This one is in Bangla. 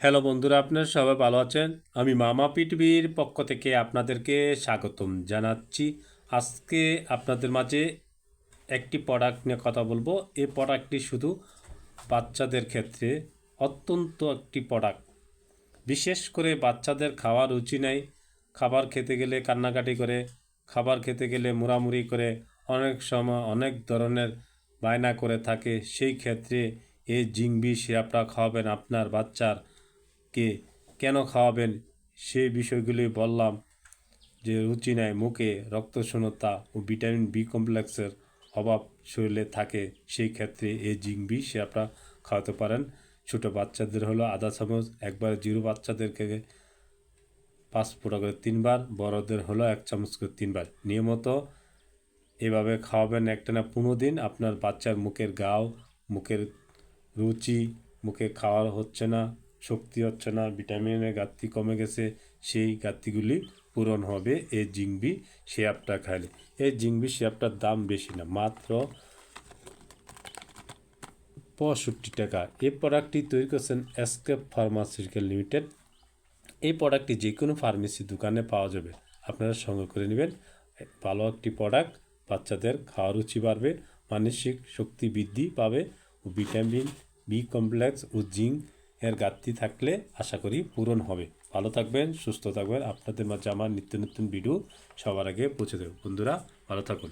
হ্যালো বন্ধুরা, আপনারা সবাই ভালো আছেন? আমি মামা পৃথিবীর পক্ষ থেকে আপনাদেরকে স্বাগতম জানাচ্ছি। আজকে আপনাদের মাঝে একটি প্রোডাক্ট নিয়ে কথা বলবো। এই প্রোডাক্টটি শুধু বাচ্চাদের ক্ষেত্রে অত্যন্ত একটি প্রোডাক্ট। বিশেষ করে বাচ্চাদের খাওয়ার রুচি নাই, খাবার খেতে গেলে কান্নাকাটি করে, খাবার খেতে গেলে মুড়ামুড়ি করে, অনেক সময় অনেক ধরনের বায়না করে থাকে। সেই ক্ষেত্রে এই জিংবি সিরাপটা খাওয়াবেন আপনার বাচ্চাকে। কেন খাওয়াবেন সেই বিষয়গুলি বললাম। যে রুচি নাই মুখে, রক্তশূন্যতা ও ভিটামিন বি কমপ্লেক্সের অভাব শরীরে থাকে, সেই ক্ষেত্রে এই জিংবি সিরাপটা খাওয়াতে পারেন। ছোটো বাচ্চাদের হলো আধা চামচ, একবারে জিরো বাচ্চাদেরকে 5 ফোঁটা করে 3 বার, বড়দের হলো 1 চামচ করে 3 বার নিয়মিত এভাবে খাওয়াবেন একটানা 15 দিন। আপনার বাচ্চার মুখের গাও, মুখের রুচি, মুখে খাওয়ার হচ্ছে না, শক্তি হচ্ছে না, ভিটামিনের ঘাটতি কমে গেছে, সেই ঘাটতিগুলি পূরণ হবে এই জিংবি সিরাপটা খাইলে। এই জিংবি সিরাপটার দাম বেশি না, মাত্র 65 টাকা। এই প্রোডাক্টটি তৈরি করছেন এসকেপ ফার্মাসিউটিক্যাল লিমিটেড। এই প্রোডাক্টটি যে কোনো ফার্মেসি দোকানে পাওয়া যাবে, আপনারা সংগ্রহ করে নেবেন। ভালো একটি প্রোডাক্ট, বাচ্চাদের খাওয়ার রুচি বাড়বে, মানসিক শক্তি বৃদ্ধি পাবে ও ভিটামিন বি কমপ্লেক্স ও জিঙ্ক এর ঘাটতি থাকলে আশা করি পূরণ হবে। ভালো থাকবেন, সুস্থ থাকবেন। আপনাদের মাঝে আমার নিত্য নতুন ভিডিও সবার আগে পৌঁছে দেবে। বন্ধুরা ভালো থাকুন।